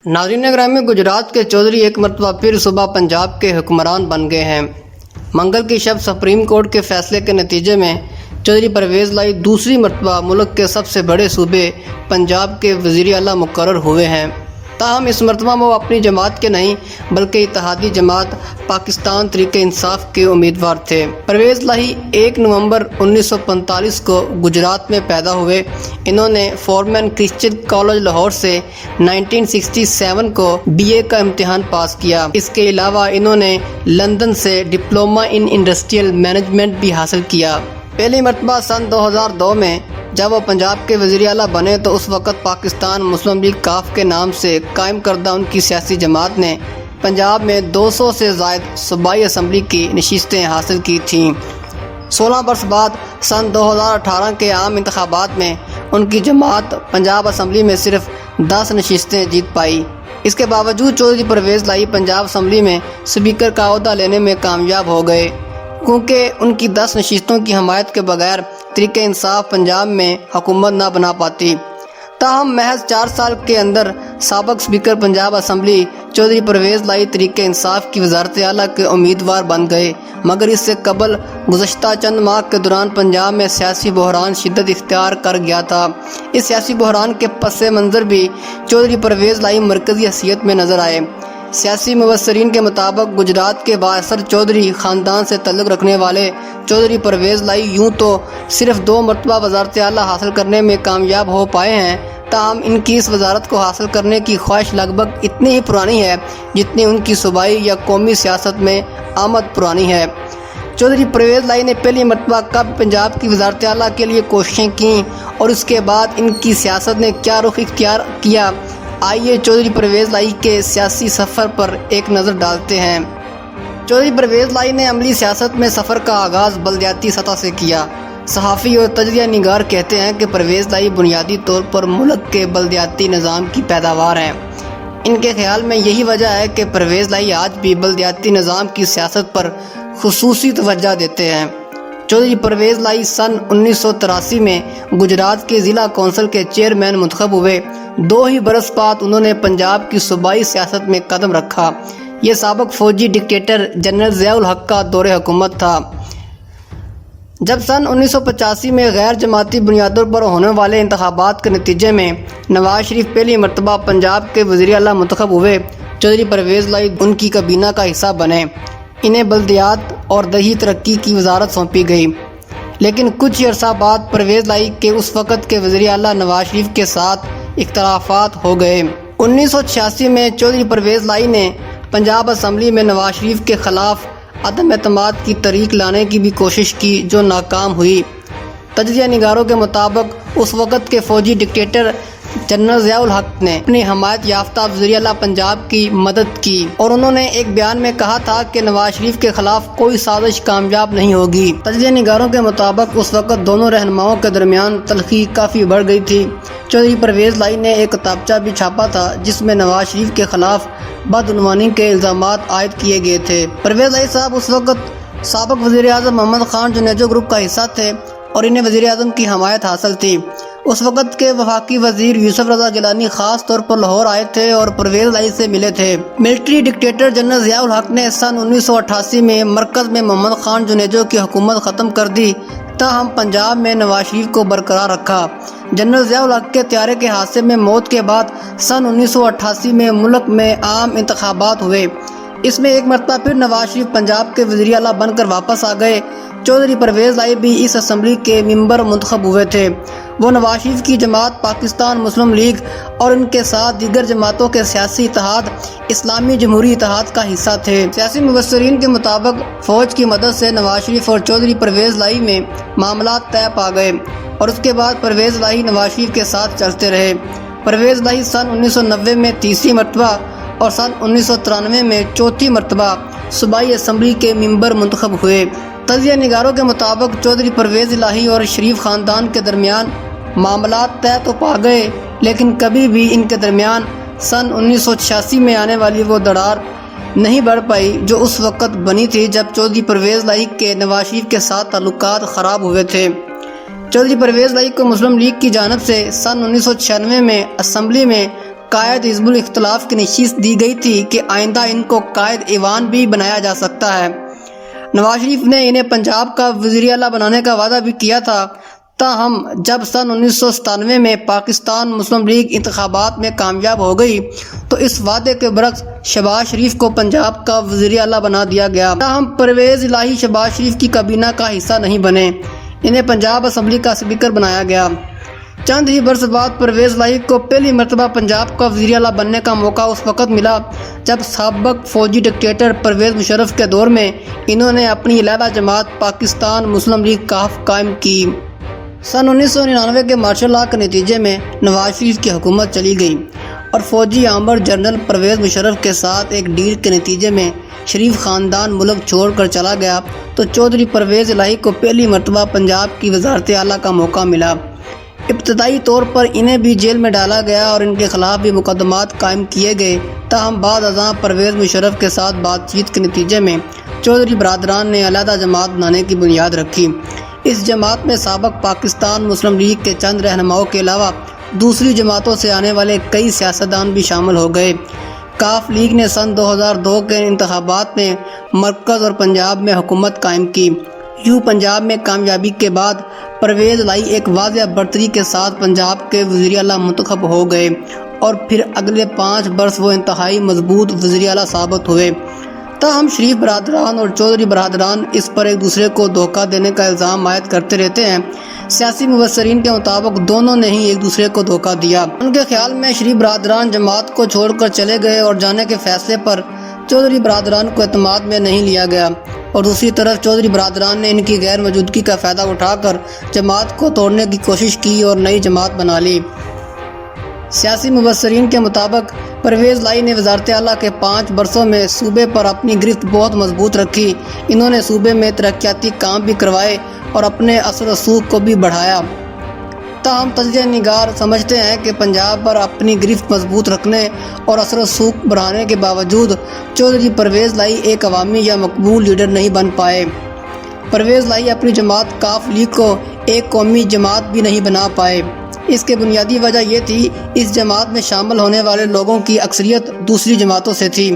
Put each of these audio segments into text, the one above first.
ناظرین گرامی، گجرات کے چودھری ایک مرتبہ پھر صوبہ پنجاب کے حکمران بن گئے ہیں۔ منگل کی شب سپریم کورٹ کے فیصلے کے نتیجے میں چودھری پرویز لائی دوسری مرتبہ ملک کے سب سے بڑے صوبے پنجاب کے وزیر اعلیٰ مقرر ہوئے ہیں۔ تاہم اس مرتبہ وہ اپنی جماعت کے نہیں بلکہ اتحادی جماعت پاکستان تحریک انصاف کے امیدوار تھے۔ پرویز لائی 1 نومبر 1945 کو گجرات میں پیدا ہوئے۔ انہوں نے فورمین کرسچن کالج لاہور سے 1967 کو BA کا امتحان پاس کیا۔ اس کے علاوہ انہوں نے لندن سے ڈپلومہ ان انڈسٹریل مینجمنٹ بھی حاصل کیا۔ پہلی مرتبہ سن 2002 میں جب وہ پنجاب کے وزیر اعلیٰ بنے تو اس وقت پاکستان مسلم لیگ کاف کے نام سے قائم کردہ ان کی سیاسی جماعت نے پنجاب میں 200 سے زائد صوبائی اسمبلی کی نشستیں حاصل کی تھیں۔ 16 برس بعد سن 2018 کے عام انتخابات میں ان کی جماعت پنجاب اسمبلی میں صرف 10 نشستیں جیت پائی۔ اس کے باوجود چودھری پرویز لائی پنجاب اسمبلی میں اسپیکر کا عہدہ لینے میں کامیاب ہو گئے، کیونکہ ان کی 10 نشستوں کی حمایت کے بغیر تحریک انصاف پنجاب میں حکومت نہ بنا پاتی۔ تاہم محض 4 سال کے اندر سابق اسپیکر پنجاب اسمبلی چودھری پرویز لائی تحریک انصاف کی وزارت اعلیٰ کے امیدوار بن گئے، مگر اس سے قبل گزشتہ چند ماہ کے دوران پنجاب میں سیاسی بحران شدت اختیار کر گیا تھا۔ اس سیاسی بحران کے پس منظر بھی چودھری پرویز لائی مرکزی حیثیت میں نظر آئے۔ سیاسی مبصرین کے مطابق گجرات کے بااثر چودھری خاندان سے تعلق رکھنے والے چودھری پرویز لائی یوں تو صرف 2 مرتبہ وزارت اعلیٰ حاصل کرنے میں کامیاب ہو پائے ہیں، تاہم ان کی اس وزارت کو حاصل کرنے کی خواہش لگ بھگ اتنی ہی پرانی ہے جتنی ان کی صوبائی یا قومی سیاست میں آمد پرانی ہے۔ چودھری پرویز لائی نے پہلی مرتبہ کب پنجاب کی وزارت اعلیٰ کے لیے کوششیں کیں اور اس کے بعد ان کی سیاست نے کیا رخ اختیار کیا، آئیے چودھری پرویز لائی کے سیاسی سفر پر ایک نظر ڈالتے ہیں۔ چودھری پرویز لائی نے عملی سیاست میں سفر کا آغاز بلدیاتی سطح سے کیا۔ صحافی اور تجزیہ نگار کہتے ہیں کہ پرویز لائی بنیادی طور پر ملک کے بلدیاتی نظام کی پیداوار ہیں۔ ان کے خیال میں یہی وجہ ہے کہ پرویز لائی آج بھی بلدیاتی نظام کی سیاست پر خصوصی توجہ دیتے ہیں۔ چودھری پرویز لائی سن 1983 میں گجرات کے ضلع کونسل کے چیئرمین منتخب ہوئے۔ 2 ہی برس بعد انہوں نے پنجاب کی صوبائی سیاست میں قدم رکھا۔ یہ سابق فوجی ڈکٹیٹر جنرل ضیاء الحق کا دور حکومت تھا۔ جب سن 1985 میں غیر جماعتی بنیادوں پر ہونے والے انتخابات کے نتیجے میں نواز شریف پہلی مرتبہ پنجاب کے وزیر اعلیٰ منتخب ہوئے، چودھری پرویز لائی ان کی کابینہ کا حصہ بنے۔ انہیں بلدیات اور دیہی ترقی کی وزارت سونپی گئی، لیکن کچھ ہی عرصہ بعد پرویز لائی کے اس وقت کے وزیر اعلیٰ نواز شریف کے ساتھ اختلافات ہو گئے۔ 1986 میں چودھری پرویز لائی نے پنجاب اسمبلی میں نواز شریف کے خلاف عدم اعتماد کی تحریک لانے کی بھی کوشش کی جو ناکام ہوئی۔ تجزیہ نگاروں کے مطابق اس وقت کے فوجی ڈکٹیٹر جنرل ضیاء الحق نے اپنی حمایت یافتہ وزیر اعلیٰ پنجاب کی مدد کی اور انہوں نے ایک بیان میں کہا تھا کہ نواز شریف کے خلاف کوئی سازش کامیاب نہیں ہوگی۔ تجزیہ نگاروں کے مطابق اس وقت دونوں رہنماؤں کے درمیان تلخی کافی بڑھ گئی تھی۔ چودھری پرویز لائی نے ایک کتابچہ بھی چھاپا تھا جس میں نواز شریف کے خلاف بدعنوانی کے الزامات عائد کیے گئے تھے۔ پرویز لائی صاحب اس وقت سابق وزیر اعظم محمد خان جنیجو گروپ کا حصہ تھے اور انہیں وزیر اعظم کی حمایت حاصل تھی۔ اس وقت کے وفاقی وزیر یوسف رضا گیلانی خاص طور پر لاہور آئے تھے اور پرویز لائی سے ملے تھے۔ ملٹری ڈکٹیٹر جنرل ضیاء الحق نے سن 1988 میں مرکز میں محمد خان جنیجو کی حکومت ختم کر دی، تاہم پنجاب میں نواز شریف کو برقرار رکھا۔ جنرل ضیاء الحق کے طیارے کے حادثے میں موت کے بعد سن 1988 میں ملک میں عام انتخابات ہوئے۔ اس میں ایک مرتبہ پھر نواز شریف پنجاب کے وزیر اعلیٰ بن کر واپس آ گئے۔ چودھری پرویز لائی بھی اس اسمبلی کے ممبر منتخب ہوئے تھے۔ وہ نواز شریف کی جماعت پاکستان مسلم لیگ اور ان کے ساتھ دیگر جماعتوں کے سیاسی اتحاد اسلامی جمہوری اتحاد کا حصہ تھے۔ سیاسی مبصرین کے مطابق فوج کی مدد سے نواز شریف اور چودھری پرویز لائی میں معاملات طے پا گئے اور اس کے بعد پرویز لائی نواز شریف کے ساتھ چلتے رہے۔ پرویز لائی سن 1990 میں تیسری مرتبہ اور سن 1993 میں چوتھی مرتبہ صوبائی اسمبلی کے ممبر منتخب ہوئے۔ تجزیہ نگاروں کے مطابق چودھری پرویز لائی اور شریف خاندان کے درمیان معاملات طے تو پا گئے، لیکن کبھی بھی ان کے درمیان سن 1986 میں آنے والی وہ دراڑ نہیں بڑھ پائی جو اس وقت بنی تھی جب چودھری پرویز لائی کے نواز شریف کے ساتھ تعلقات خراب ہوئے تھے۔ چودھری پرویز لائی کو مسلم لیگ کی جانب سے سن 1996 میں اسمبلی میں قائد حزب الاختلاف کی نشست دی گئی تھی کہ آئندہ ان کو قائد ایوان بھی بنایا جا سکتا ہے۔ نواز شریف نے انہیں پنجاب کا وزیر اعلیٰ بنانے کا وعدہ بھی کیا تھا، تاہم جب سن 1997 میں پاکستان مسلم لیگ انتخابات میں کامیاب ہو گئی تو اس وعدے کے برعکس شہباز شریف کو پنجاب کا وزیر اعلیٰ بنا دیا گیا۔ تاہم پرویز الہی شہباز شریف کی کابینہ کا حصہ نہیں بنے، انہیں پنجاب اسمبلی کا اسپیکر بنایا گیا۔ چند ہی برس بعد پرویز الہی کو پہلی مرتبہ پنجاب کا وزیر اعلیٰ بننے کا موقع اس وقت ملا جب سابق فوجی ڈکٹیٹر پرویز مشرف کے دور میں انہوں نے اپنی علیحدہ جماعت پاکستان مسلم لیگ کاف قائم کی۔ سن 1999 کے مارشل لا کے نتیجے میں نواز شریف کی حکومت چلی گئی اور فوجی آمر جنرل پرویز مشرف کے ساتھ ایک ڈیل کے نتیجے میں شریف خاندان ملک چھوڑ کر چلا گیا تو چودھری پرویز الہی کو پہلی مرتبہ پنجاب کی وزارت اعلیٰ کا موقع ملا۔ ابتدائی طور پر انہیں بھی جیل میں ڈالا گیا اور ان کے خلاف بھی مقدمات قائم کیے گئے، تاہم بعد ازاں پرویز مشرف کے ساتھ بات چیت کے نتیجے میں چودھری برادران نے علیحدہ جماعت بنانے کی بنیاد رکھی۔ اس جماعت میں سابق پاکستان مسلم لیگ کے چند رہنماؤں کے علاوہ دوسری جماعتوں سے آنے والے کئی سیاستدان بھی شامل ہو گئے۔ کاف لیگ نے سن 2002 کے انتخابات میں مرکز اور پنجاب میں حکومت قائم کی۔ یوں پنجاب میں کامیابی کے بعد پرویز الہی ایک واضح برتری کے ساتھ پنجاب کے وزیر اعلیٰ منتخب ہو گئے اور پھر اگلے 5 برس وہ انتہائی مضبوط وزیر اعلیٰ ثابت ہوئے۔ تاہم شریف برادران اور چودھری برادران اس پر ایک دوسرے کو دھوکہ دینے کا الزام عائد کرتے رہتے ہیں۔ سیاسی مبصرین کے مطابق دونوں نے ہی ایک دوسرے کو دھوکہ دیا۔ ان کے خیال میں شریف برادران جماعت کو چھوڑ کر چلے گئے اور جانے کے فیصلے پر چودھری برادران کو اعتماد میں نہیں لیا گیا، اور دوسری طرف چودھری برادران نے ان کی غیر موجودگی کا فائدہ اٹھا کر جماعت کو توڑنے کی کوشش کی اور نئی جماعت بنا لی۔ سیاسی مبصرین کے مطابق پرویز الہی نے وزارت اعلیٰ کے 5 برسوں میں صوبے پر اپنی گرفت بہت مضبوط رکھی۔ انہوں نے صوبے میں ترقیاتی کام بھی کروائے اور اپنے اثر و رسوخ کو بھی بڑھایا۔ تاہم تجزیہ نگار سمجھتے ہیں کہ پنجاب پر اپنی گرفت مضبوط رکھنے اور اثر و رسوخ بڑھانے کے باوجود چودھری پرویز الہی ایک عوامی یا مقبول لیڈر نہیں بن پائے۔ پرویز الہی اپنی جماعت کاف لیگ کو ایک قومی جماعت بھی نہیں بنا پائے۔ اس کے بنیادی وجہ یہ تھی اس جماعت میں شامل ہونے والے لوگوں کی اکثریت دوسری جماعتوں سے تھی۔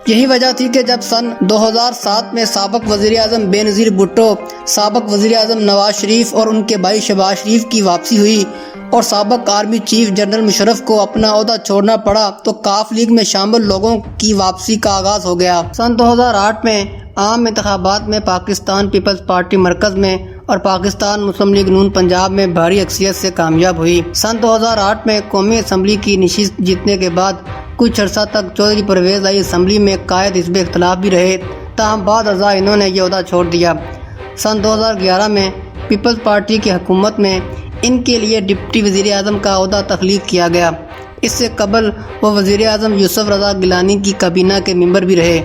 یہی وجہ تھی کہ جب سن 2007 میں سابق وزیر اعظم بے نظیر بھٹو، سابق وزیر اعظم نواز شریف اور ان کے بھائی شہباز شریف کی واپسی ہوئی اور سابق آرمی چیف جنرل مشرف کو اپنا عہدہ چھوڑنا پڑا تو کاف لیگ میں شامل لوگوں کی واپسی کا آغاز ہو گیا۔ سن 2008 میں عام انتخابات میں پاکستان پیپلز پارٹی مرکز میں اور پاکستان مسلم لیگ نون پنجاب میں بھاری اکثریت سے کامیاب ہوئی۔ سن 2008 میں قومی اسمبلی کی نشست جیتنے کے بعد کچھ عرصہ تک چودھری پرویز الہی اسمبلی میں قائد حزب اختلاف بھی رہے، تاہم بعد ازاں انہوں نے یہ عہدہ چھوڑ دیا۔ سن 2011 میں پیپلز پارٹی کی حکومت میں ان کے لیے ڈپٹی وزیر اعظم کا عہدہ تخلیق کیا گیا۔ اس سے قبل وہ وزیر اعظم یوسف رضا گیلانی کی کابینہ کے ممبر بھی رہے۔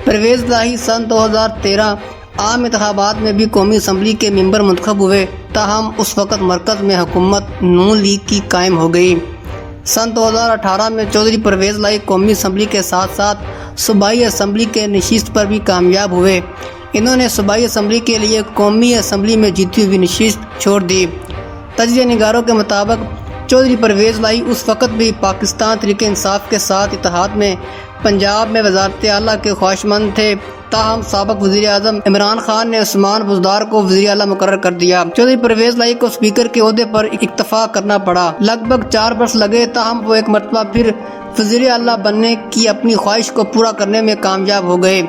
پرویز الہی سن 2013 عام انتخابات میں بھی قومی اسمبلی کے ممبر منتخب ہوئے، تاہم اس وقت مرکز میں حکومت نون لیگ کی قائم ہو گئی۔ سن 2018 میں چودھری پرویز الہی قومی اسمبلی کے ساتھ ساتھ صوبائی اسمبلی کے نشست پر بھی کامیاب ہوئے۔ انہوں نے صوبائی اسمبلی کے لیے قومی اسمبلی میں جیتی ہوئی نشست چھوڑ دی۔ تجزیہ نگاروں کے مطابق چودھری پرویز الہی اس وقت بھی پاکستان تحریک انصاف کے ساتھ اتحاد میں پنجاب میں وزارت اعلیٰ کے خواہشمند تھے، تاہم سابق وزیر اعظم عمران خان نے عثمان بزدار کو وزیر اعلیٰ مقرر کر دیا۔ چودھری پرویز الہی کو اسپیکر کے عہدے پر اکتفا کرنا پڑا۔ لگ بھگ 4 برس لگے، تاہم وہ ایک مرتبہ پھر وزیر اعلیٰ بننے کی اپنی خواہش کو پورا کرنے میں کامیاب ہو گئے۔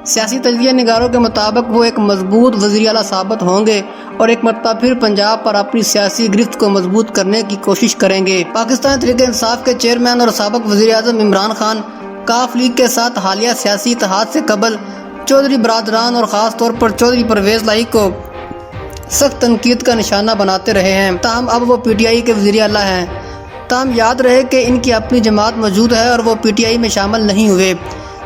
سیاسی تجزیہ نگاروں کے مطابق وہ ایک مضبوط وزیر اعلیٰ ثابت ہوں گے اور ایک مرتبہ پھر پنجاب پر اپنی سیاسی گرفت کو مضبوط کرنے کی کوشش کریں گے۔ پاکستان تحریک انصاف کے چیئرمین اور سابق وزیر اعظم عمران خان کاف لیگ کے ساتھ حالیہ سیاسی اتحاد سے قبل چودھری برادران اور خاص طور پر چودھری پرویز الہی کو سخت تنقید کا نشانہ بناتے رہے ہیں، تاہم اب وہ پی ٹی آئی کے وزیر اعلیٰ ہیں۔ تاہم یاد رہے کہ ان کی اپنی جماعت موجود ہے اور وہ پی ٹی آئی میں شامل نہیں ہوئے۔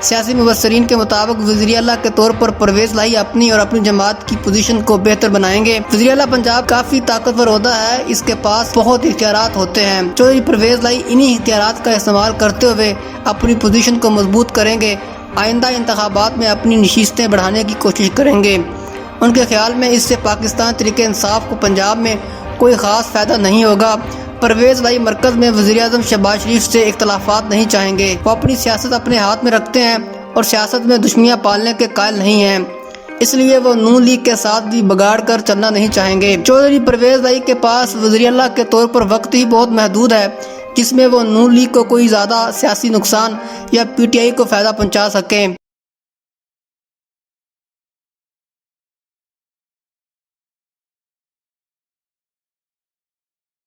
سیاسی مبصرین کے مطابق وزیر اعلیٰ کے طور پر پرویز الہی اپنی اور اپنی جماعت کی پوزیشن کو بہتر بنائیں گے۔ وزیر اعلیٰ پنجاب کافی طاقتور عہدہ ہے، اس کے پاس بہت اختیارات ہوتے ہیں۔ چودھری پرویز الہی انہی اختیارات کا استعمال کرتے ہوئے اپنی پوزیشن کو مضبوط کریں گے، آئندہ انتخابات میں اپنی نشستیں بڑھانے کی کوشش کریں گے۔ ان کے خیال میں اس سے پاکستان تحریک انصاف کو پنجاب میں کوئی خاص فائدہ نہیں ہوگا، پرویز لائی مرکز میں وزیر اعظم شہباز شریف سے اختلافات نہیں چاہیں گے۔ وہ اپنی سیاست اپنے ہاتھ میں رکھتے ہیں اور سیاست میں دشمنیاں پالنے کے قائل نہیں ہیں، اس لیے وہ نون لیگ کے ساتھ بھی بگاڑ کر چلنا نہیں چاہیں گے۔ چودھری پرویز لائی کے پاس وزیر اعلیٰ کے طور پر وقت ہی بہت محدود ہے جس میں وہ نون لیگ کو کوئی زیادہ سیاسی نقصان یا پی ٹی آئی کو فائدہ پہنچا سکیں۔